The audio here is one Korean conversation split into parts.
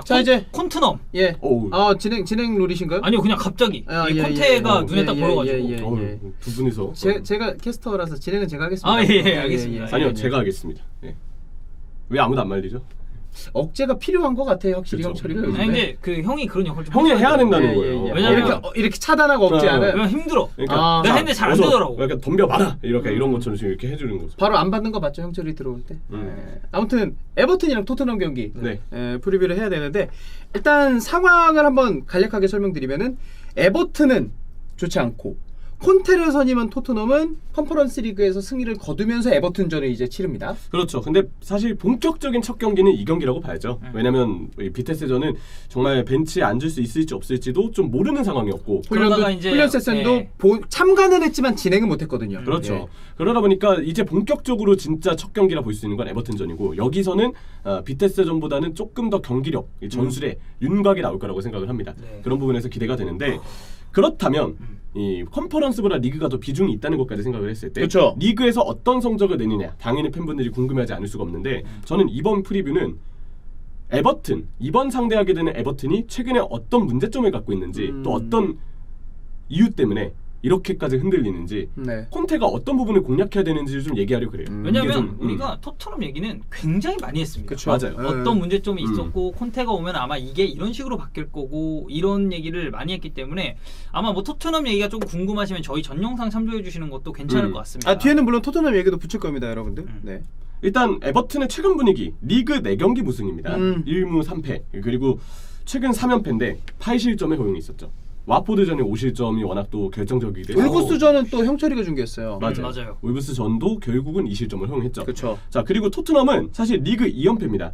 자 이제 콘트넘. 예. 어우. 진행 룰이신가요? 아니요, 그냥 갑자기 이 콘테가 눈에 딱 보여가지고. 두 분이서. 제가 캐스터라서 진행은 제가 하겠습니다. 예, 알겠습니다. 아니요, 제가 하겠습니다. 네. 왜 아무도 안 말리죠? 억제가 필요한 것 같아요, 확실히 그쵸. 형철이가 아니 요즘에. 근데 그 형이 그런 역할 좀 형이 해야 돼요. 된다는 거예요. 왜냐면 이렇게 차단하고 억제하는. 왜냐면 힘들어. 그러니까 내가 했는데 잘 안 되더라고. 약간 덤벼봐라 이렇게 이런 것처럼 지금 이렇게 해주는 거죠. 바로 안 받는 거 맞죠, 형철이 들어올 때. 아무튼 에버튼이랑 토트넘 경기 네. 프리뷰를 해야 되는데 일단 상황을 한번 간략하게 설명드리면은 에버튼은 좋지 않고 콘테를 선임한 토트넘은 컨퍼런스 리그에서 승리를 거두면서 에버튼전을 이제 치릅니다. 그렇죠. 근데 사실 본격적인 첫 경기는 이 경기라고 봐야죠. 왜냐면 이 비테스전은 정말 벤치에 앉을 수 있을지 없을지도 좀 모르는 상황이었고 그러다가 이제 훈련 세션도 참가는 했지만 진행은 못했거든요. 그렇죠. 예. 그러다 보니까 이제 본격적으로 진짜 첫 경기라 볼 수 있는 건 에버튼전이고 여기서는 비테스전보다는 조금 더 경기력, 이 전술에 윤곽이 나올 거라고 생각을 합니다. 네. 그런 부분에서 기대가 되는데 그렇다면 이 컨퍼런스보다 리그가 더 비중이 있다는 것까지 생각을 했을 때 그쵸. 리그에서 어떤 성적을 내느냐 당연히 팬분들이 궁금해하지 않을 수가 없는데 저는 이번 프리뷰는 에버튼, 이번 상대하게 되는 에버튼이 최근에 어떤 문제점을 갖고 있는지 또 어떤 이유 때문에 이렇게까지 흔들리는지 네. 콘테가 어떤 부분을 공략해야 되는지를 좀 얘기하려 그래요. 왜냐면 이게 좀, 우리가 토트넘 얘기는 굉장히 많이 했습니다. 그쵸. 맞아요. 어떤 문제점이 있었고 콘테가 오면 아마 이게 이런 식으로 바뀔 거고 이런 얘기를 많이 했기 때문에 아마 뭐 토트넘 얘기가 조금 궁금하시면 저희 전 영상 참조해 주시는 것도 괜찮을 것 같습니다. 뒤에는 물론 토트넘 얘기도 붙일 겁니다, 여러분들. 네. 일단 에버튼의 최근 분위기 리그 4경기 무승입니다. 1무 3패 그리고 최근 3연패인데 8실점의 허용이 있었죠. 와포드전의 5실점이 워낙 또 결정적이기 때문에 울브스전은 또 형철이가 중계했어요. 맞아요. 울브스전도 결국은 2실점을 허용했죠. 그렇죠. 자 그리고 토트넘은 사실 리그 2연패입니다.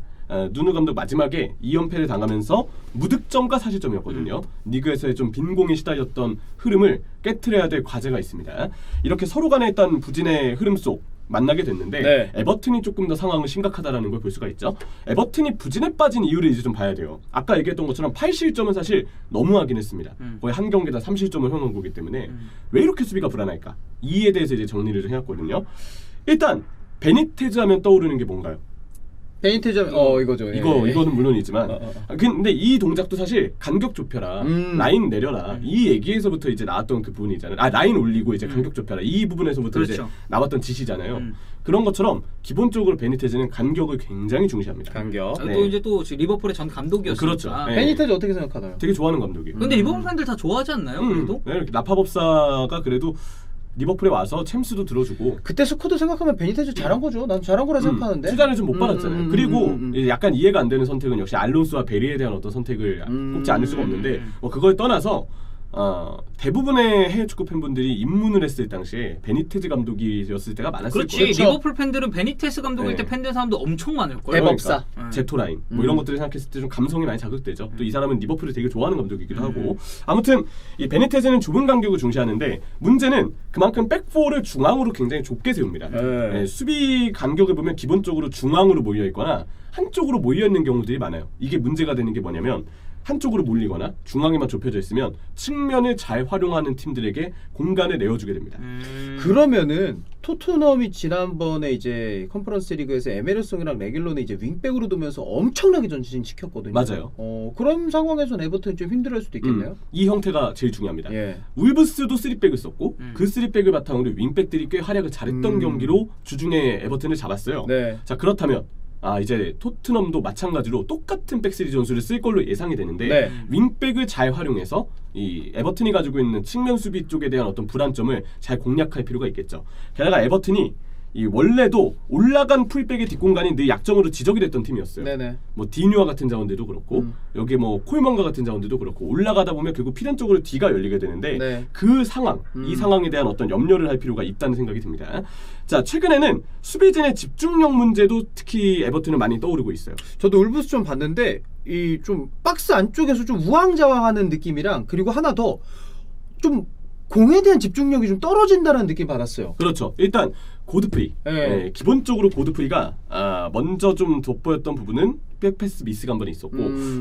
누누 감독 마지막에 2연패를 당하면서 무득점과 4실점이었거든요. 리그에서의 좀 빈공에 시달렸던 흐름을 깨트려야 될 과제가 있습니다. 이렇게 서로 간에 일단 부진의 흐름 속 만나게 됐는데 네. 에버튼이 조금 더 상황은 심각하다라는 걸 볼 수가 있죠. 에버튼이 부진에 빠진 이유를 이제 좀 봐야 돼요. 아까 얘기했던 것처럼 8실점은 사실 너무하긴 했습니다. 거의 한 경기다 3실점을 허용한 거기 때문에 왜 이렇게 수비가 불안할까? 이에 대해서 이제 정리를 좀 해왔거든요. 일단 베니테즈 하면 떠오르는 게 뭔가요? 베니테즈 이거죠. 이거는 물론이지만 근데 이 동작도 사실 간격 좁혀라 라인 내려라 이 얘기에서부터 이제 나왔던 그 부분이잖아요. 라인 올리고 이제 간격 좁혀라 이 부분에서부터 그렇죠. 이제 나왔던 지시잖아요. 그런 것처럼 기본적으로 베니테즈는 간격을 굉장히 중시합니다. 간격. 네. 또 이제 또 리버풀의 전 감독이었으니까. 그렇죠. 네. 베니테즈 어떻게 생각하나요? 되게 좋아하는 감독이에요. 근데 리버풀 팬들 다 좋아하지 않나요? 그래도? 네, 이렇게 나파법사가 그래도 리버풀에 와서 챔스도 들어주고 그때 스쿼드 생각하면 베니테즈 잘한 거죠. 난 잘한 거라 생각하는데. 투자를 좀 못 받았잖아요. 그리고 이제 약간 이해가 안 되는 선택은 역시 알론소와 베리에 대한 어떤 선택을 꼽지 않을 수가 없는데 뭐 그걸 떠나서 대부분의 해외 축구 팬분들이 입문을 했을 당시에 베니테즈 감독이었을 때가 많았을 그렇지. 거예요. 리버풀 팬들은 베니테스 감독일 때 네. 팬들 사람도 엄청 많을 거예요. 대법사. 제토라인 뭐 이런 것들을 생각했을 때 좀 감성이 많이 자극되죠. 또 이 사람은 리버풀을 되게 좋아하는 감독이기도 하고 아무튼 이 베니테즈는 좁은 간격을 중시하는데 문제는 그만큼 백포를 중앙으로 굉장히 좁게 세웁니다. 네, 수비 간격을 보면 기본적으로 중앙으로 몰려 있거나 한쪽으로 몰려 있는 경우들이 많아요. 이게 문제가 되는 게 뭐냐면 한쪽으로 몰리거나 중앙에만 좁혀져 있으면 측면을 잘 활용하는 팀들에게 공간을 내어주게 됩니다. 그러면은 토트넘이 지난번에 이제 컨퍼런스 리그에서 에메르송이랑 레길론을 이제 윙백으로 두면서 엄청나게 전진시켰거든요. 맞아요. 그런 상황에서는 에버튼이 좀 힘들어할 수도 있겠네요. 이 형태가 제일 중요합니다. 예. 울브스도 3백을 썼고 그 3백을 바탕으로 윙백들이 꽤 활약을 잘했던 경기로 주중에 에버튼을 잡았어요. 네. 자 그렇다면 이제 토트넘도 마찬가지로 똑같은 백스리 전술을 쓸 걸로 예상이 되는데 네. 윙백을 잘 활용해서 이 에버튼이 가지고 있는 측면 수비 쪽에 대한 어떤 불안점을 잘 공략할 필요가 있겠죠. 게다가 에버튼이 이 원래도 올라간 풀백의 뒷공간이 늘 약점으로 지적이 됐던 팀이었어요. 네네. 뭐 디뉴아 같은 자원들도 그렇고 여기 뭐 콜먼가 같은 자원들도 그렇고 올라가다 보면 결국 피렌 쪽으로 D가 열리게 되는데 네. 그 상황, 이 상황에 대한 어떤 염려를 할 필요가 있다는 생각이 듭니다. 자 최근에는 수비진의 집중력 문제도 특히 에버튼은 많이 떠오르고 있어요. 저도 울브스 좀 봤는데 이 좀 박스 안쪽에서 좀 우왕좌왕하는 느낌이랑 그리고 하나 더 좀 공에 대한 집중력이 좀 떨어진다는 느낌 받았어요. 그렇죠. 일단 고드프리. 네. 기본적으로 고드프리가 먼저 좀 돋보였던 부분은 백패스 미스가 한 번 있었고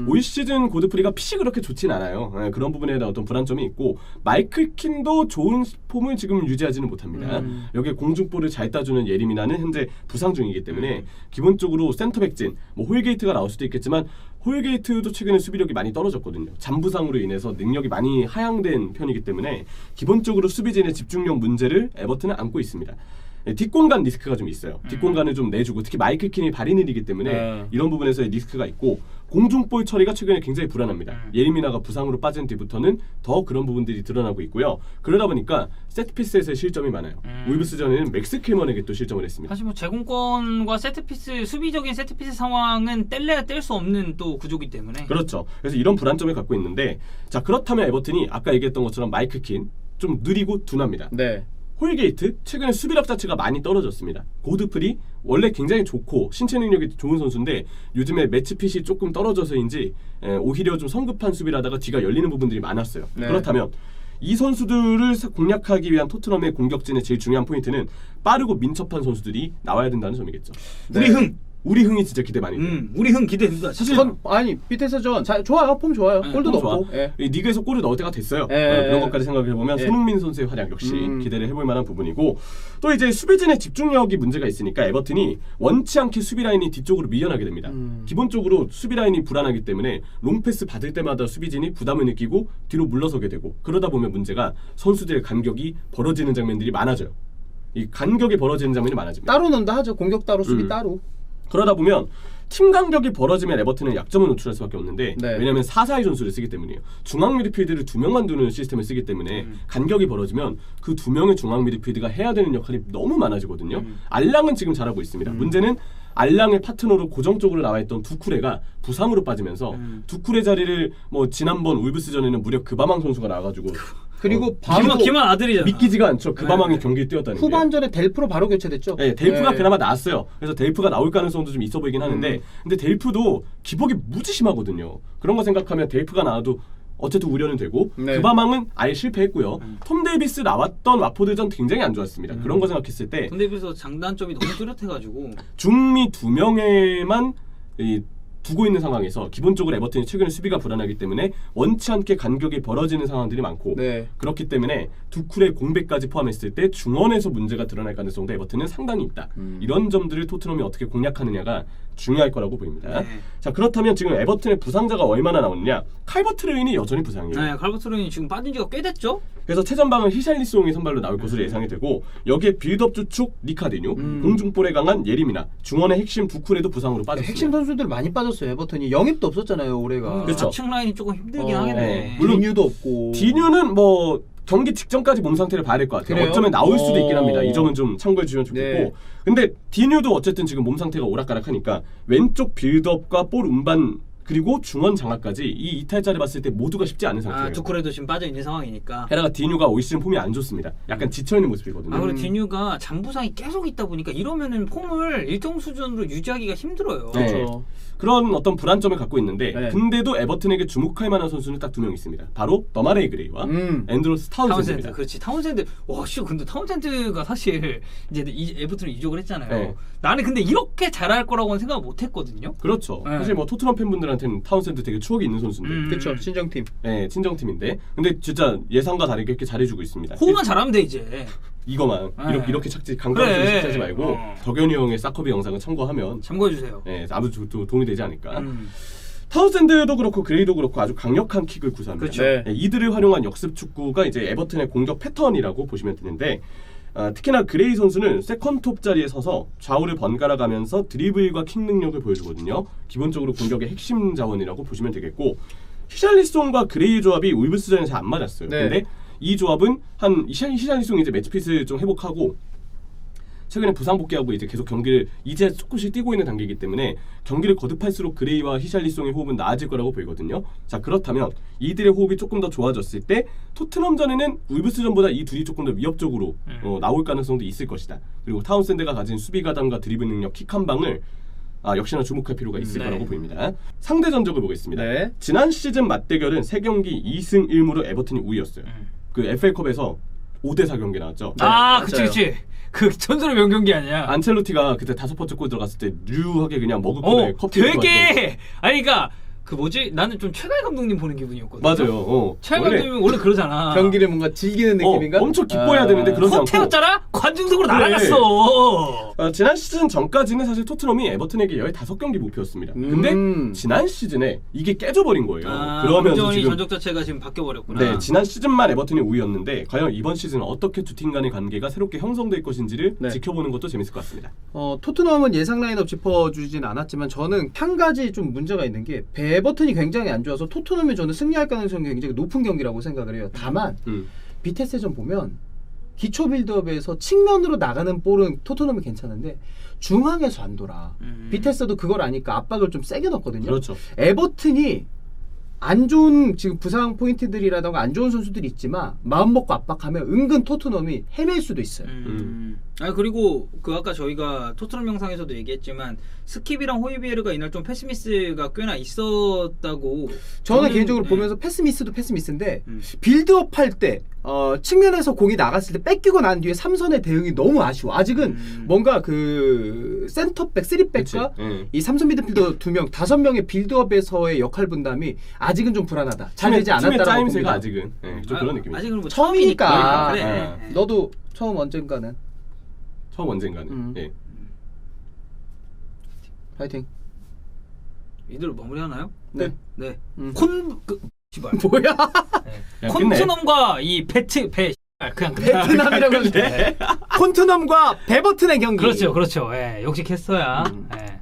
올 시즌 고드프리가 핏이 그렇게 좋진 않아요. 그런 부분에 대한 어떤 불안점이 있고 마이클 킨도 좋은 폼을 지금 유지하지는 못합니다. 여기에 공중볼을 잘 따주는 예리미나는 현재 부상 중이기 때문에 기본적으로 센터백진 뭐 홀게이트가 나올 수도 있겠지만 홀게이트도 최근에 수비력이 많이 떨어졌거든요. 잔부상으로 인해서 능력이 많이 하향된 편이기 때문에 기본적으로 수비진의 집중력 문제를 에버튼은 안고 있습니다. 뒷공간 리스크가 좀 있어요. 뒷공간을 좀 내주고 특히 마이클 킨이 발이 느리기 때문에 이런 부분에서의 리스크가 있고 공중볼 처리가 최근에 굉장히 불안합니다. 예리미나가 부상으로 빠진 뒤부터는 더 그런 부분들이 드러나고 있고요. 그러다 보니까 세트피스에서의 실점이 많아요. 울브스전에는 맥스 킬먼에게 또 실점을 했습니다. 사실 뭐 제공권과 세트피스 수비적인 세트피스 상황은 뗄래야 뗄 수 없는 또 구조기 때문에 그렇죠. 그래서 이런 불안점을 갖고 있는데 자 그렇다면 에버튼이 아까 얘기했던 것처럼 마이클 킨 좀 느리고 둔합니다. 네. 홀게이트 최근에 수비력 자체가 많이 떨어졌습니다. 고드프리 원래 굉장히 좋고 신체 능력이 좋은 선수인데 요즘에 매치핏이 조금 떨어져서인지 오히려 좀 성급한 수비를 하다가 뒤가 열리는 부분들이 많았어요. 네. 그렇다면 이 선수들을 공략하기 위한 토트넘의 공격진의 제일 중요한 포인트는 빠르고 민첩한 선수들이 나와야 된다는 점이겠죠. 우리 흥이 진짜 기대 많이 돼요. 우리 흥 기대된다. 사실 아니 BTS전 좋아요. 폼 좋아요. 골도 폼 넣고. 좋아. 이 리그에서 골을 넣을 때가 됐어요. 예. 그런 것까지 생각해 보면 손흥민 선수의 활약 역시 기대를 해볼 만한 부분이고 또 이제 수비진의 집중력이 문제가 있으니까 에버튼이 원치 않게 수비 라인이 뒤쪽으로 밀려나게 됩니다. 기본적으로 수비 라인이 불안하기 때문에 롱패스 받을 때마다 수비진이 부담을 느끼고 뒤로 물러서게 되고 그러다 보면 문제가 선수들의 간격이 벌어지는 장면들이 많아져요. 이 간격이 벌어지는 장면이 많아집니다. 따로 넣는다 하죠. 공격 따로 수비 따로. 그러다 보면 팀 간격이 벌어지면 에버튼은 약점을 노출할 수밖에 없는데 네. 왜냐하면 4-4-2 전술을 쓰기 때문이에요. 중앙 미드필드를 2명만 두는 시스템을 쓰기 때문에 간격이 벌어지면 그 2명의 중앙 미드필드가 해야 되는 역할이 너무 많아지거든요. 알랑은 지금 잘하고 있습니다. 문제는 알랑의 파트너로 고정적으로 나와있던 두쿠레가 부상으로 빠지면서 두쿠레 자리를 뭐 지난번 울브스전에는 무려 그바망 선수가 나와가지고 그리고 바로 기만 아들이잖아. 믿기지가 않죠. 그바망이 경기에 뛰었다는 게. 후반전에 델프로 바로 교체됐죠. 네, 델프가 네. 그나마 나왔어요. 그래서 델프가 나올 가능성도 좀 있어 보이긴 하는데 근데 델프도 기복이 무지 심하거든요. 그런 거 생각하면 델프가 나와도 어쨌든 우려는 되고 네. 그바망은 아예 실패했고요. 톰 데이비스 나왔던 와포드전 굉장히 안 좋았습니다. 그런 거 생각했을 때 근데 그래서 장단점이 너무 뚜렷해가지고 중미 2명에만 두고 있는 상황에서 기본적으로 에버튼이 최근에 수비가 불안하기 때문에 원치 않게 간격이 벌어지는 상황들이 많고 네. 그렇기 때문에 두쿨의 공백까지 포함했을 때 중원에서 문제가 드러날 가능성도 에버튼은 상당히 있다. 이런 점들을 토트넘이 어떻게 공략하느냐가 중요할 거라고 보입니다. 네. 자 그렇다면 지금 에버튼의 부상자가 얼마나 나오느냐? 칼버트 레인이 여전히 부상이에요. 네, 칼버트 로인이 지금 빠진 지가 꽤 됐죠? 그래서 최전방은 히샬리송이 선발로 나올 것으로 예상이 되고 여기에 빌드업 주축 리카디뉴, 공중볼에 강한 예리미나, 중원의 핵심 두쿨에도 부상으로 빠졌습니다. 핵심 선수들 많이 빠졌어요. 에버튼이 영입도 없었잖아요. 올해가. 그렇죠. 4층 라인이 조금 힘들긴 네. 하겠네. 물론 디뉴도 없고. 디뉴는 뭐 경기 직전까지 몸 상태를 봐야 될 것 같아요. 그래요? 어쩌면 나올 수도 있긴 합니다. 이 점은 좀 참고해 주시면 좋겠고. 네. 근데 디뉴도 어쨌든 지금 몸 상태가 오락가락하니까 왼쪽 빌드업과 볼 운반 그리고 중원 장악까지 이 이탈자를 봤을 때 모두가 쉽지 않은 상태예요. 두쿠레도 지금 빠져 있는 상황이니까. 헤라가 디뉴가 올 시즌 폼이 안 좋습니다. 약간 지쳐 있는 모습이거든요. 그리고 디뉴가 장부상이 계속 있다 보니까 이러면은 폼을 일정 수준으로 유지하기가 힘들어요. 네. 그렇죠. 그런 어떤 불안점을 갖고 있는데 네. 근데도 에버튼에게 주목할 만한 선수는 딱 2명 있습니다. 바로 너마레이 그레이와 앤드로스 타운센드입니다. 그렇지. 타운센드. 와, 씨, 근데 타운센드가 사실 이제 에버튼을 이적을 했잖아요. 네. 나는 근데 이렇게 잘할 거라고는 생각 못 했거든요. 그렇죠. 네. 사실 뭐 토트넘 팬분들한테는 타운센드 되게 추억이 있는 선수인데 그렇죠. 친정팀. 네, 친정팀인데 근데 진짜 예상과 다르게 이렇게 잘해주고 있습니다. 호흡만 잘하면 돼 이제. 이거만 네. 이렇게 착지 강감스럽게 그래. 착지하지 말고 덕현이 형의 사커비 영상을 참고하면 참고해 주세요. 네, 아주 도움이 되지 않을까. 타운센드도 그렇고 그레이도 그렇고 아주 강력한 킥을 구사합니다. 그렇죠. 네. 네, 이들을 활용한 역습 축구가 이제 에버튼의 공격 패턴이라고 보시면 되는데 특히나 그레이 선수는 세컨톱 자리에 서서 좌우를 번갈아 가면서 드리블과 킥 능력을 보여주거든요. 기본적으로 공격의 핵심 자원이라고 보시면 되겠고 히샬리송과 그레이 조합이 울브스전에 잘 안 맞았어요. 네. 근데 이 조합은 한 히샬리송이 이제 매치핏을 좀 회복하고 최근에 부상 복귀하고 이제 계속 경기를 이제 조금씩 뛰고 있는 단계이기 때문에 경기를 거듭할수록 그레이와 히샬리송의 호흡은 나아질 거라고 보이거든요. 자 그렇다면 이들의 호흡이 조금 더 좋아졌을 때 토트넘전에는 울브스전보다 이 둘이 조금 더 위협적으로 나올 가능성도 있을 것이다. 그리고 타운센드가 가진 수비 가담과 드리블 능력, 킥 한 방을 역시나 주목할 필요가 있을 거라고 보입니다. 상대 전적을 보겠습니다. 네. 지난 시즌 맞대결은 3경기 2승 1무로 에버튼이 우위였어요. 그 FA컵에서 5대4 경기 나왔죠. 그치. 그 전설의 명경기 아니야. 안첼로티가 그때 5번째 골 들어갔을 때 류하게 그냥 머그컵에 커피 되게 아니 그러니까 그 뭐지? 나는 좀 최강 감독님 보는 기분이었거든. 맞아요. 최강 감독님은 원래 그러잖아. 경기를 뭔가 즐기는 느낌인가? 엄청 기뻐해야 되는데 그러지 않고 콘테였잖아? 관중석으로 그래. 날아갔어. 지난 시즌 전까지는 사실 토트넘이 에버튼에게 15경기 목표였습니다. 근데 지난 시즌에 이게 깨져버린 거예요. 그러면서 완전히 지금 전적 자체가 지금 바뀌어버렸구나. 네, 지난 시즌만 에버튼이 우위였는데 과연 이번 시즌 어떻게 두 팀 간의 관계가 새롭게 형성될 것인지를 네. 지켜보는 것도 재밌을 것 같습니다. 토트넘은 예상 라인업 짚어주진 않았지만 저는 한 가지 좀 문제가 있는 게 에버튼이 굉장히 안 좋아서 토트넘이 저는 승리할 가능성이 굉장히 높은 경기라고 생각을 해요. 다만 비테스전 보면 기초 빌드업에서 측면으로 나가는 볼은 토트넘이 괜찮은데 중앙에서 안 돌아. 비테스도 그걸 아니까 압박을 좀 세게 넣거든요. 그렇죠. 에버튼이 안 좋은 지금 부상 포인트들이라던가 안 좋은 선수들이 있지만 마음 먹고 압박하면 은근 토트넘이 헤맬 수도 있어요. 아 그리고 그 아까 저희가 토트넘 영상에서도 얘기했지만 스킵이랑 호이비에르가 이날 좀 패스미스가 꽤나 있었다고. 저는 개인적으로 보면서 패스미스도 패스미스인데 빌드업 할 때 측면에서 공이 나갔을 때 뺏기고 난 뒤에 3선의 대응이 너무 아쉬워. 아직은 뭔가 그 센터백, 3백과 이 3선 미드필더 2명, 5명의 빌드업에서의 역할 분담이 아직은 좀 불안하다. 잘 되지 않았다라고 팀의 짜임새가 봅니다. 아직은 좀 그런 느낌이죠. 아직은 뭐 처음이니까. 그래. 너도 처음 언젠가는 처음 언젠가는. 예. 파이팅. 이대로 마무리하나요? 네. 네. 음. 씨발. 뭐야? 야, 끝내. 콘트넘과 이 그냥 베트남이라고 하는데 콘트넘과 베버튼의 경기. 그렇죠. 예. 역시 캐스터야. 예.